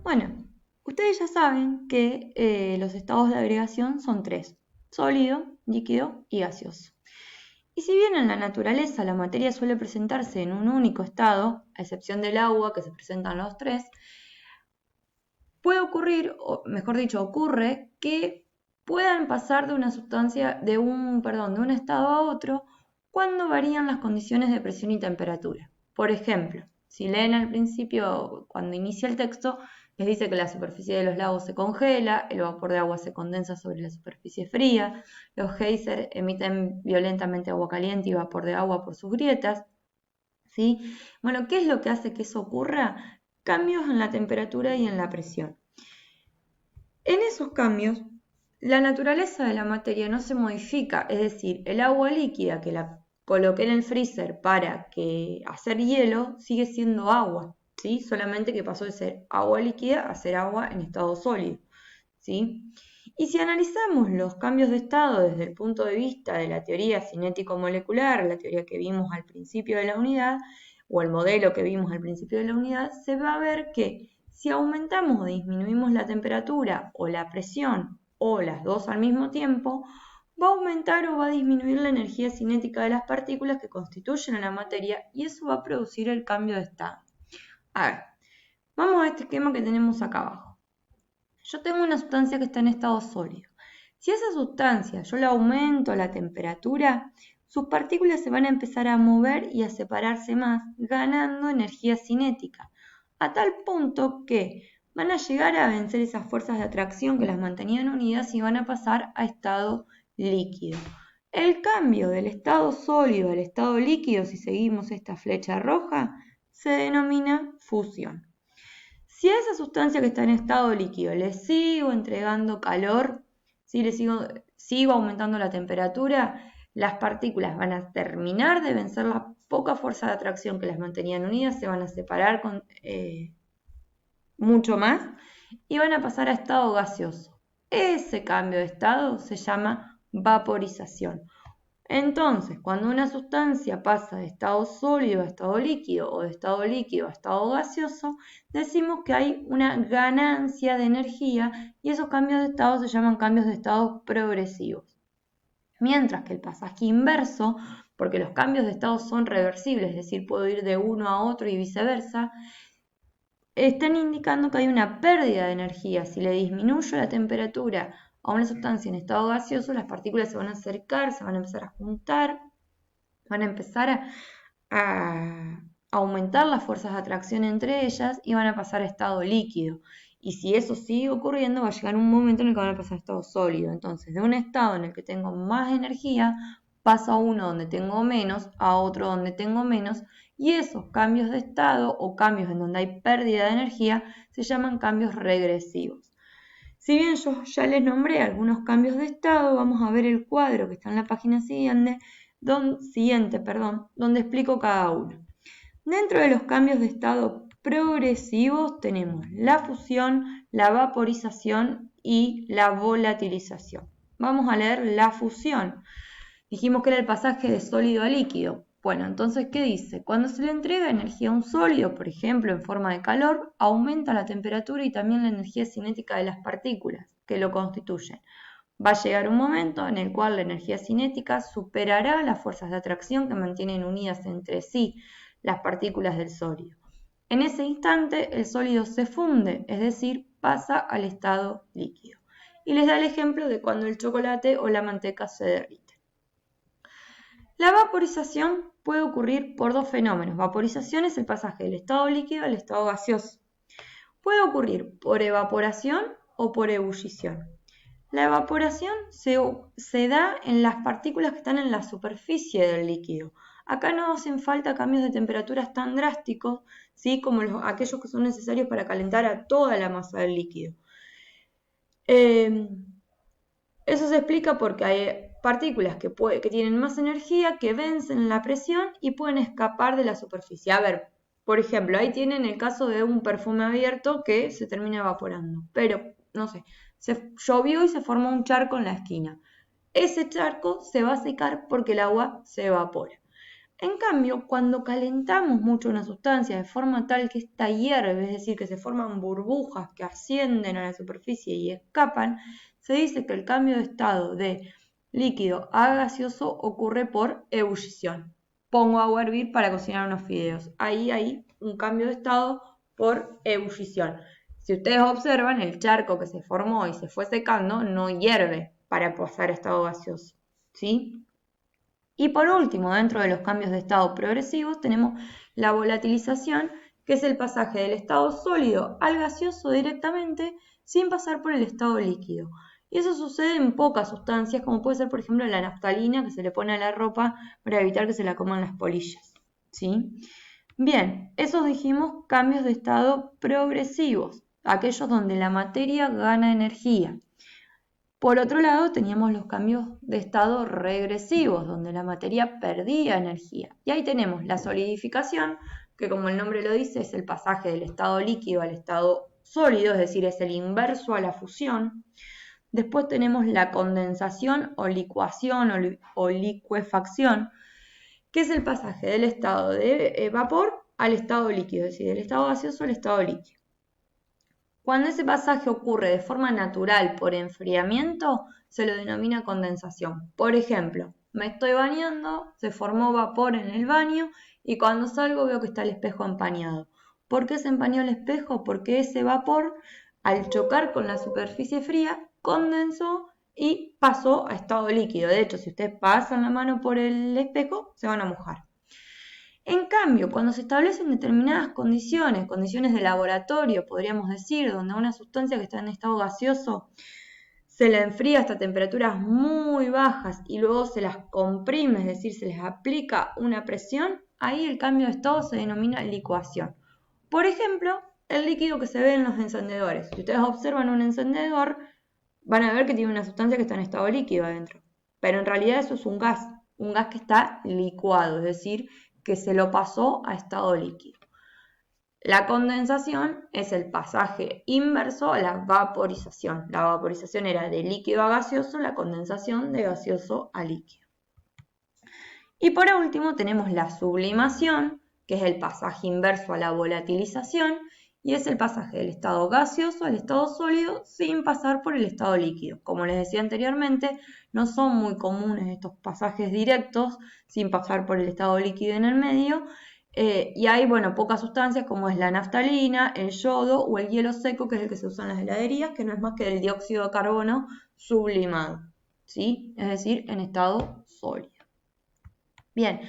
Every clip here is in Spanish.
Bueno, ustedes ya saben que los estados de agregación son tres: sólido, líquido y gaseoso. Y si bien en la naturaleza la materia suele presentarse en un único estado, a excepción del agua que se presentan los tres, puede ocurrir, o mejor dicho, ocurre que puedan pasar de una sustancia, de un estado a otro cuando varían las condiciones de presión y temperatura. Por ejemplo, si leen al principio, cuando inicia el texto, les dice que la superficie de los lagos se congela, el vapor de agua se condensa sobre la superficie fría, los geysers emiten violentamente agua caliente y vapor de agua por sus grietas, ¿sí? Bueno, ¿qué es lo que hace que eso ocurra? Cambios en la temperatura y en la presión. En esos cambios, la naturaleza de la materia no se modifica, es decir, el agua líquida que la coloqué en el freezer para hacer hielo sigue siendo agua, ¿sí? Solamente que pasó de ser agua líquida a ser agua en estado sólido, ¿sí? Y si analizamos los cambios de estado desde el punto de vista de la teoría cinético-molecular, la teoría que vimos al principio de la unidad, o el modelo que vimos al principio de la unidad, se va a ver que si aumentamos o disminuimos la temperatura o la presión o las dos al mismo tiempo, va a aumentar o va a disminuir la energía cinética de las partículas que constituyen a la materia y eso va a producir el cambio de estado. A ver, vamos a este esquema que tenemos acá abajo. Yo tengo una sustancia que está en estado sólido. Si esa sustancia yo le aumento la temperatura, sus partículas se van a empezar a mover y a separarse más, ganando energía cinética, a tal punto que van a llegar a vencer esas fuerzas de atracción que las mantenían unidas y van a pasar a estado líquido. El cambio del estado sólido al estado líquido, si seguimos esta flecha roja, se denomina fusión. Si a esa sustancia que está en estado líquido le sigo entregando calor, si le sigo aumentando la temperatura, las partículas van a terminar de vencer la poca fuerza de atracción que las mantenían unidas, se van a separar mucho más y van a pasar a estado gaseoso. Ese cambio de estado se llama vaporización. Entonces, cuando una sustancia pasa de estado sólido a estado líquido o de estado líquido a estado gaseoso, decimos que hay una ganancia de energía y esos cambios de estado se llaman cambios de estado progresivos. Mientras que el pasaje inverso, porque los cambios de estado son reversibles, es decir, puedo ir de uno a otro y viceversa, están indicando que hay una pérdida de energía. Si le disminuyo la temperatura a una sustancia en estado gaseoso, las partículas se van a acercar, se van a empezar a juntar, van a empezar a aumentar las fuerzas de atracción entre ellas y van a pasar a estado líquido. Y si eso sigue ocurriendo, va a llegar un momento en el que van a pasar a estado sólido. Entonces, de un estado en el que tengo más energía, paso a uno donde tengo menos, a otro donde tengo menos, y esos cambios de estado o cambios en donde hay pérdida de energía se llaman cambios regresivos. Si bien yo ya les nombré algunos cambios de estado, vamos a ver el cuadro que está en la página siguiente, donde explico cada uno. Dentro de los cambios de estado progresivos tenemos la fusión, la vaporización y la volatilización. Vamos a leer la fusión. Dijimos que era el pasaje de sólido a líquido. Bueno, entonces, ¿qué dice? Cuando se le entrega energía a un sólido, por ejemplo, en forma de calor, aumenta la temperatura y también la energía cinética de las partículas que lo constituyen. Va a llegar un momento en el cual la energía cinética superará las fuerzas de atracción que mantienen unidas entre sí las partículas del sólido. En ese instante, el sólido se funde, es decir, pasa al estado líquido. Y les da el ejemplo de cuando el chocolate o la manteca se derriten. La vaporización puede ocurrir por dos fenómenos. Vaporización es el pasaje del estado líquido al estado gaseoso. Puede ocurrir por evaporación o por ebullición. La evaporación se da en las partículas que están en la superficie del líquido. Acá no hacen falta cambios de temperaturas tan drásticos, ¿sí? Como aquellos que son necesarios para calentar a toda la masa del líquido. Eso se explica porque hay partículas que tienen más energía, que vencen la presión y pueden escapar de la superficie. A ver, por ejemplo, ahí tienen el caso de un perfume abierto que se termina evaporando. Pero, no sé, se llovió y se formó un charco en la esquina. Ese charco se va a secar porque el agua se evapora. En cambio, cuando calentamos mucho una sustancia de forma tal que ésta hierve, es decir, que se forman burbujas que ascienden a la superficie y escapan, se dice que el cambio de estado de líquido a gaseoso ocurre por ebullición. Pongo agua a hervir para cocinar unos fideos. Ahí hay un cambio de estado por ebullición. Si ustedes observan, el charco que se formó y se fue secando no hierve para pasar a estado gaseoso, ¿sí? Y por último, dentro de los cambios de estado progresivos, tenemos la volatilización, que es el pasaje del estado sólido al gaseoso directamente sin pasar por el estado líquido. Y eso sucede en pocas sustancias, como puede ser, por ejemplo, la naftalina que se le pone a la ropa para evitar que se la coman las polillas, ¿sí? Bien, esos dijimos cambios de estado progresivos, aquellos donde la materia gana energía. Por otro lado, teníamos los cambios de estado regresivos, donde la materia perdía energía. Y ahí tenemos la solidificación, que como el nombre lo dice, es el pasaje del estado líquido al estado sólido, es decir, es el inverso a la fusión. Después tenemos la condensación o licuación o licuefacción, que es el pasaje del estado de vapor al estado líquido, es decir, del estado gaseoso al estado líquido. Cuando ese pasaje ocurre de forma natural por enfriamiento, se lo denomina condensación. Por ejemplo, me estoy bañando, se formó vapor en el baño y cuando salgo veo que está el espejo empañado. ¿Por qué se empañó el espejo? Porque ese vapor, al chocar con la superficie fría, condensó y pasó a estado líquido. De hecho, si ustedes pasan la mano por el espejo, se van a mojar. En cambio, cuando se establecen determinadas condiciones de laboratorio, podríamos decir, donde una sustancia que está en estado gaseoso se la enfría hasta temperaturas muy bajas y luego se las comprime, es decir, se les aplica una presión, ahí el cambio de estado se denomina licuación. Por ejemplo, el líquido que se ve en los encendedores. Si ustedes observan un encendedor, van a ver que tiene una sustancia que está en estado líquido adentro. Pero en realidad eso es un gas que está licuado, es decir, que se lo pasó a estado líquido. La condensación es el pasaje inverso a la vaporización. La vaporización era de líquido a gaseoso, la condensación de gaseoso a líquido. Y por último tenemos la sublimación, que es el pasaje inverso a la volatilización, y es el pasaje del estado gaseoso al estado sólido sin pasar por el estado líquido. Como les decía anteriormente, no son muy comunes estos pasajes directos sin pasar por el estado líquido en el medio, y hay, pocas sustancias como es la naftalina, el yodo o el hielo seco, que es el que se usa en las heladerías, que no es más que el dióxido de carbono sublimado, ¿sí? Es decir, en estado sólido. Bien,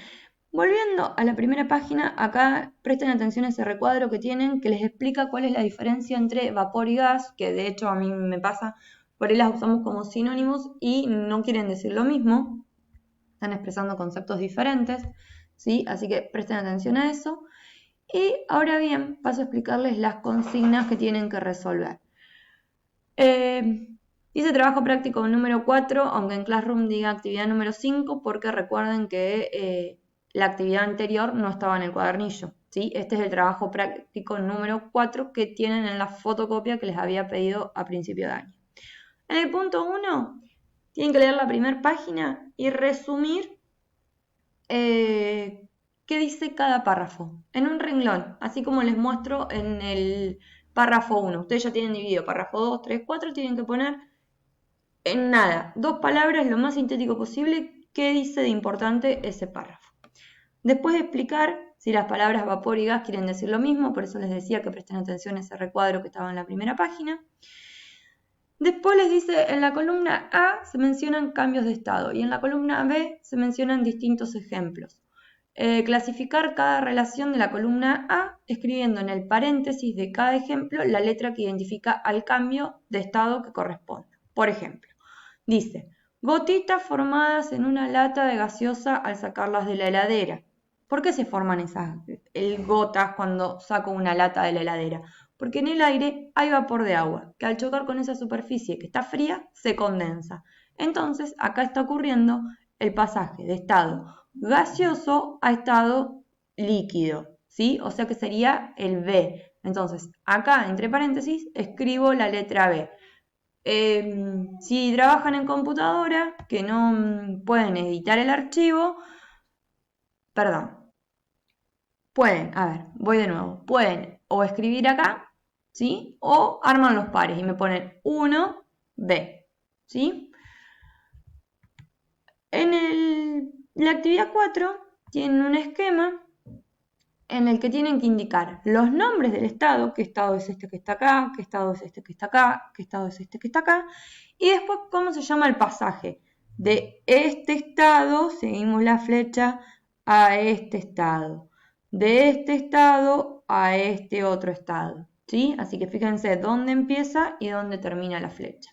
volviendo a la primera página, acá presten atención a ese recuadro que tienen que les explica cuál es la diferencia entre vapor y gas, que de hecho a mí me pasa, por ahí las usamos como sinónimos y no quieren decir lo mismo, están expresando conceptos diferentes, ¿sí? Así que presten atención a eso. Y ahora bien, paso a explicarles las consignas que tienen que resolver. Dice trabajo práctico número 4, aunque en Classroom diga actividad número 5, porque recuerden que la actividad anterior no estaba en el cuadernillo, ¿sí? Este es el trabajo práctico número 4 que tienen en la fotocopia que les había pedido a principio de año. En el punto 1, tienen que leer la primera página y resumir qué dice cada párrafo en un renglón, así como les muestro en el párrafo 1. Ustedes ya tienen dividido párrafo 2, 3, 4, tienen que poner en nada, 2 palabras, lo más sintético posible, qué dice de importante ese párrafo. Después de explicar si las palabras vapor y gas quieren decir lo mismo, por eso les decía que presten atención a ese recuadro que estaba en la primera página. Después les dice, en la columna A se mencionan cambios de estado y en la columna B se mencionan distintos ejemplos. Clasificar cada relación de la columna A escribiendo en el paréntesis de cada ejemplo la letra que identifica al cambio de estado que corresponde. Por ejemplo, dice, gotitas formadas en una lata de gaseosa al sacarlas de la heladera. ¿Por qué se forman esas gotas cuando saco una lata de la heladera? Porque en el aire hay vapor de agua, que al chocar con esa superficie que está fría, se condensa. Entonces, acá está ocurriendo el pasaje de estado gaseoso a estado líquido, ¿sí? O sea que sería el B. Entonces, acá, entre paréntesis, escribo la letra B. Si trabajan en computadora, que no pueden editar el archivo, perdón, pueden, a ver, voy de nuevo, pueden o escribir acá, ¿sí? O arman los pares y me ponen 1B, ¿sí? La actividad 4 tiene un esquema en el que tienen que indicar los nombres del estado, qué estado es este que está acá, qué estado es este que está acá, qué estado es este que está acá, y después cómo se llama el pasaje. De este estado seguimos la flecha a este estado, de este estado a este otro estado, ¿sí? Así que fíjense dónde empieza y dónde termina la flecha.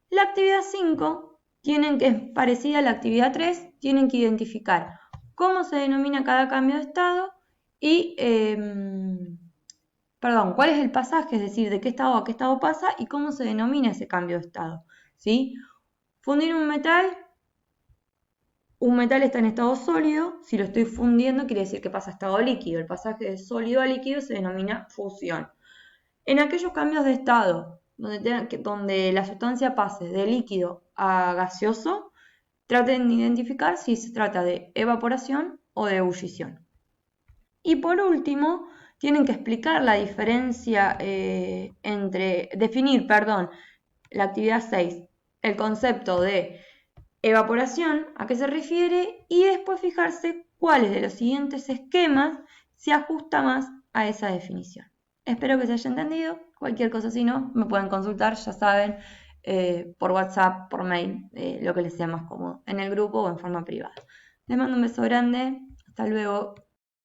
La actividad 5 que es parecida a la actividad 3, tienen que identificar cómo se denomina cada cambio de estado y, cuál es el pasaje, es decir, de qué estado a qué estado pasa y cómo se denomina ese cambio de estado, ¿sí? Fundir un metal está en estado sólido, si lo estoy fundiendo quiere decir que pasa a estado líquido, el pasaje de sólido a líquido se denomina fusión. En aquellos cambios de estado donde la sustancia pase de líquido a gaseoso, traten de identificar si se trata de evaporación o de ebullición. Y por último, tienen que explicar la diferencia definir, la actividad 6, el concepto de evaporación, a qué se refiere, y después fijarse cuáles de los siguientes esquemas se ajusta más a esa definición. Espero que se haya entendido. Cualquier cosa, si no, me pueden consultar, ya saben, por WhatsApp, por mail, lo que les sea más cómodo, en el grupo o en forma privada. Les mando un beso grande. Hasta luego.